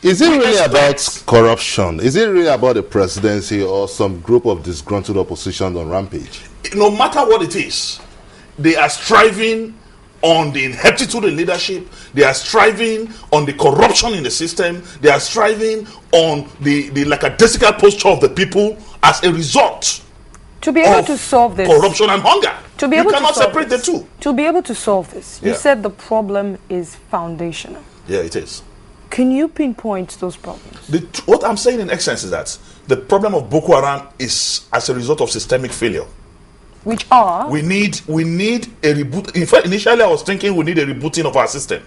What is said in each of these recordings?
Is it really about corruption? Is it really about the presidency or some group of disgruntled opposition on rampage? No matter what it is, they are striving on the ineptitude in leadership. They are striving on the corruption in the system. They are striving on the lackadaisical posture of the people as a result. To be able to solve this, corruption and hunger. To be able you cannot to solve separate this, the two. To be able to solve this, you said the problem is foundational. Yeah, it is. Can you pinpoint those problems? What I'm saying in essence is that the problem of Boko Haram is as a result of systemic failure. Which are? We need a reboot. In fact, initially I was thinking we need a rebooting of our system.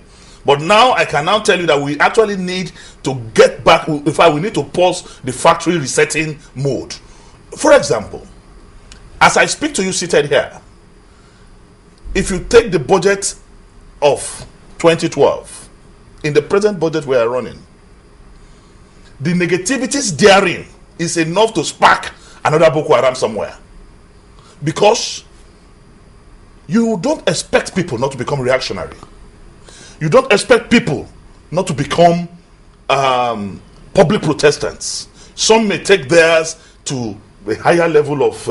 But now I can now tell you that we actually need to get back. In fact, we need to pause the factory resetting mode. For example, as I speak to you seated here, if you take the budget of 2012, in the present budget we are running, the negativities therein is enough to spark another Boko Haram somewhere. Because you don't expect people not to become reactionary. You don't expect people not to become public protestants. Some may take theirs to a higher level of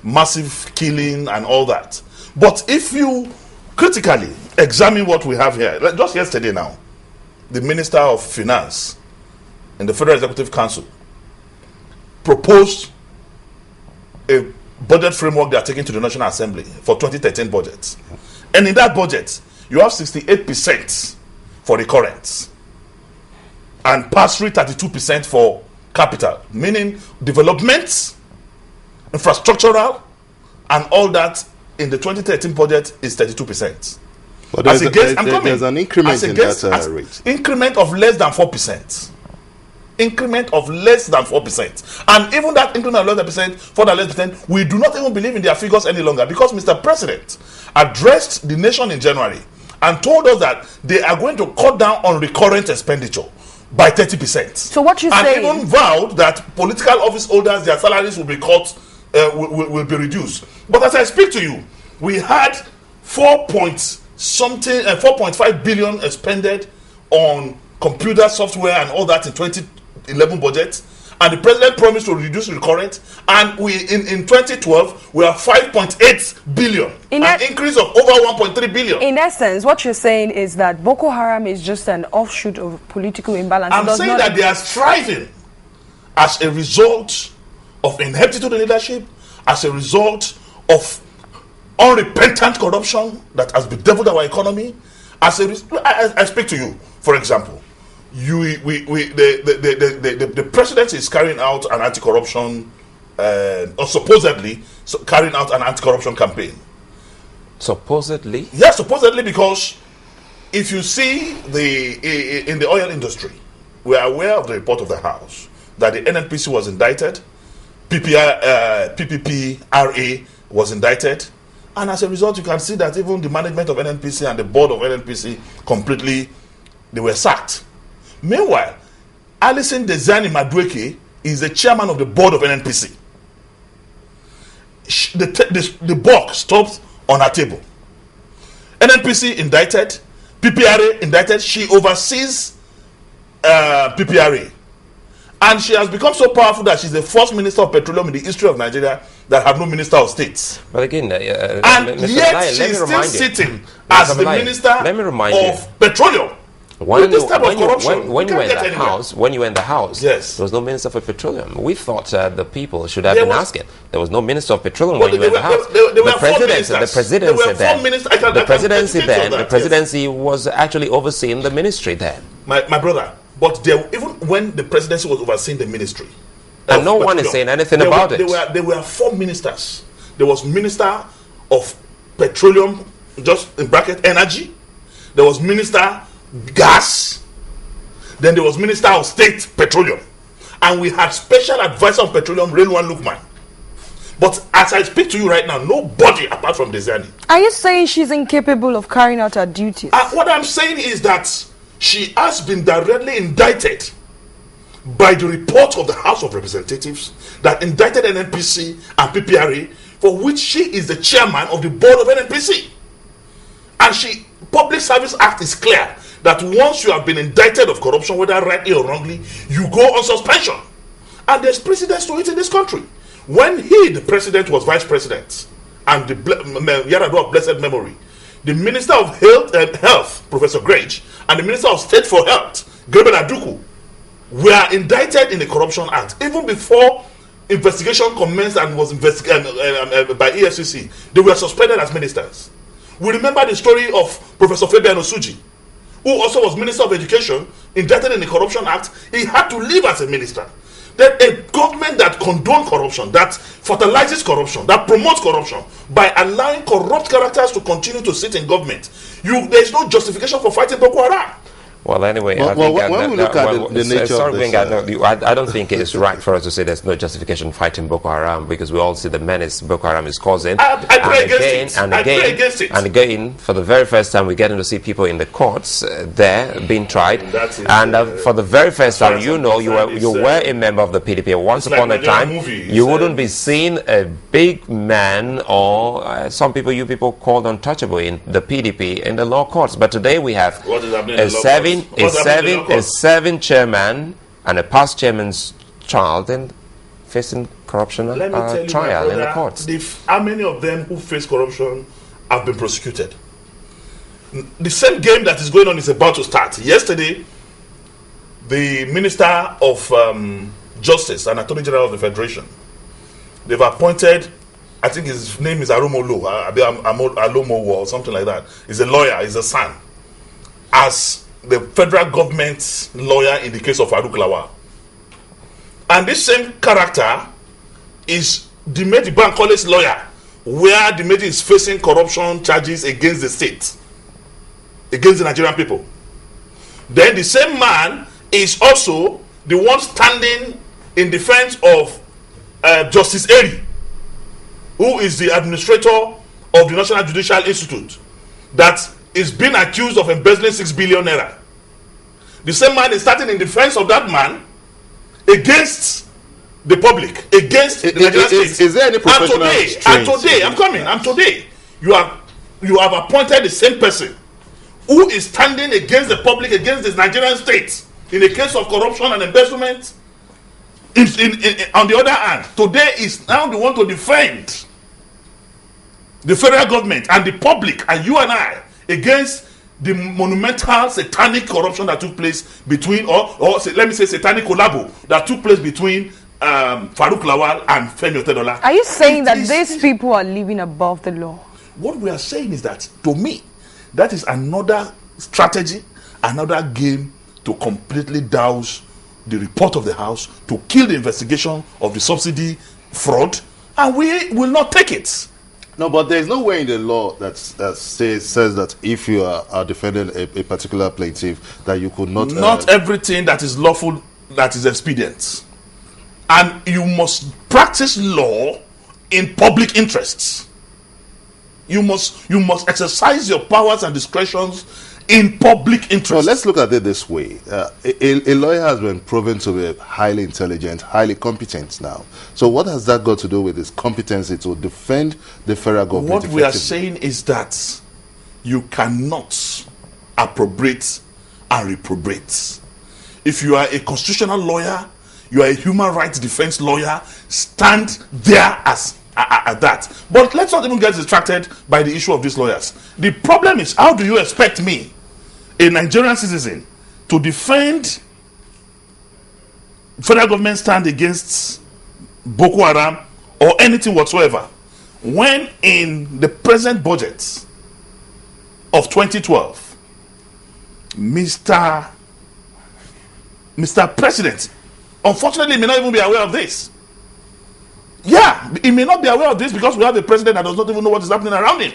massive killing and all that. But if you critically examine what we have here, like just yesterday now, the Minister of Finance in the Federal Executive Council proposed a budget framework they are taking to the National Assembly for 2013 budget. And in that budget, you have 68% for recurrents and pass-through 32% for capital, meaning development, infrastructural, and all that in the 2013 budget is 32%. But there's an increment in that rate. Increment of less than 4%. Increment of less than 4%. And even that increment of less than 4%, we do not even believe in their figures any longer, because Mr. President addressed the nation in January and told us that they are going to cut down on recurrent expenditure by 30%. So what you say? And even vowed that political office holders, their salaries will be cut, will be reduced. But as I speak to you, we had 4.5 billion expended on computer software and all that in 2011 budget, and the president promised to reduce recurrent, and we in 2012 we are 5.8 billion, an increase of over 1.3 billion. In essence, what you're saying is that Boko Haram is just an offshoot of political imbalance. I'm saying that they are striving as a result of ineptitude in leadership, as a result of unrepentant corruption that has bedeviled our economy. As a I speak to you, for example, the president is carrying out an anti-corruption, or supposedly carrying out an anti-corruption campaign. Supposedly? Yes, supposedly, because if you see in the oil industry, we are aware of the report of the House that the NNPC was indicted, PPPRA was indicted, and as a result, you can see that even the management of NNPC and the board of NNPC completely, they were sacked. Meanwhile, Alison Dezani Madueke is the chairman of the board of NNPC. The box stopped on her table. NNPC indicted, PPRA indicted. She oversees PPRA. And she has become so powerful that she's the first minister of petroleum in the history of Nigeria that have no minister of state. But again, and yet she's still sitting as the minister of petroleum. When you were in the House, yes, there was no minister for petroleum. We thought the people should have been asking. There was no minister of petroleum when you were in the House. The presidency was actually overseeing the ministry then. My brother, but even when the presidency was overseeing the ministry, and no one is saying anything about it. There were 4 ministers. There was Minister of Petroleum, just in bracket energy. There was Minister Gas. Then there was Minister of State Petroleum, and we had Special Advisor on Petroleum, Railwan Lukman. But as I speak to you right now, nobody apart from Dezani. Are you saying she's incapable of carrying out her duties? What I'm saying is that she has been directly indicted by the report of the House of Representatives that indicted NNPC and PPRA, for which she is the chairman of the board of NNPC. And Public Service Act is clear that once you have been indicted of corruption, whether rightly or wrongly, you go on suspension. And there's precedence to it in this country. When the president, was vice president, and the Yaradua of blessed memory, the Minister of Health, Professor Grange, and the Minister of State for Health, Greben Aduku, were indicted in the Corruption Act. Even before investigation commenced and was investigated by EFCC, they were suspended as ministers. We remember the story of Professor Fabian Osuji, who also was Minister of Education, indicted in the Corruption Act. He had to leave as a minister. Then a government that condones corruption, that fertilizes corruption, that promotes corruption, by allowing corrupt characters to continue to sit in government, there is no justification for fighting Boko Haram. Well, anyway, I don't think it's right for us to say there's no justification fighting Boko Haram, because we all see the menace Boko Haram is causing. I pray against it. And again, for the very first time, we're getting to see people in the courts there being tried. For the very first time, you were a member of the PDP. Once upon a time, you wouldn't be seeing a big man, or you people called untouchable in the PDP in the law courts. But today we have a seven chairman and a past chairman's child and facing corruption trial in the courts. How many of them who face corruption have been prosecuted? The same game that is going on is about to start. Yesterday, the Minister of Justice and Attorney General of the Federation, they've appointed, I think his name is Alomo or something like that. He's a lawyer, he's a son, as the federal government's lawyer in the case of Farouk Lawal. And this same character is Dimeti Bankole's lawyer, where Dimeti is facing corruption charges against the state, against the Nigerian people. Then the same man is also the one standing in defense of Justice Eri, who is the administrator of the National Judicial Institute, that is being accused of embezzling 6 billion naira. The same man is starting in defense of that man against the public, against the Nigerian state. Is there any professional today, you have appointed the same person who is standing against the public, against the Nigerian state in a case of corruption and embezzlement. On the other hand, today is now the one to defend the federal government and the public and you and I against the monumental satanic corruption that took place between, or let me say satanic collabo that took place between Farouk Lawal and Femi Otedola. Are you saying that these people are living above the law? What we are saying is that, to me, that is another strategy, another game to completely douse the report of the House, to kill the investigation of the subsidy fraud, and we will not take it. No, but there is no way in the law that says that if you are defending a particular plaintiff, that you could not... Not everything that is lawful, that is expedient. And you must practice law in public interests. You must exercise your powers and discretions in public interest. Well, let's look at it this way. A lawyer has been proven to be highly intelligent, highly competent now. So what has that got to do with his competency to defend the federal government? What we are saying is that you cannot appropriate and reprobate. If you are a constitutional lawyer, you are a human rights defense lawyer, stand there as at that. But let's not even get distracted by the issue of these lawyers. The problem is, how do you expect me, a Nigerian citizen, to defend federal government stand against Boko Haram or anything whatsoever, when in the present budget of 2012, Mr. President, unfortunately, may not even be aware of this. Yeah, he may not be aware of this because we have a president that does not even know what is happening around him.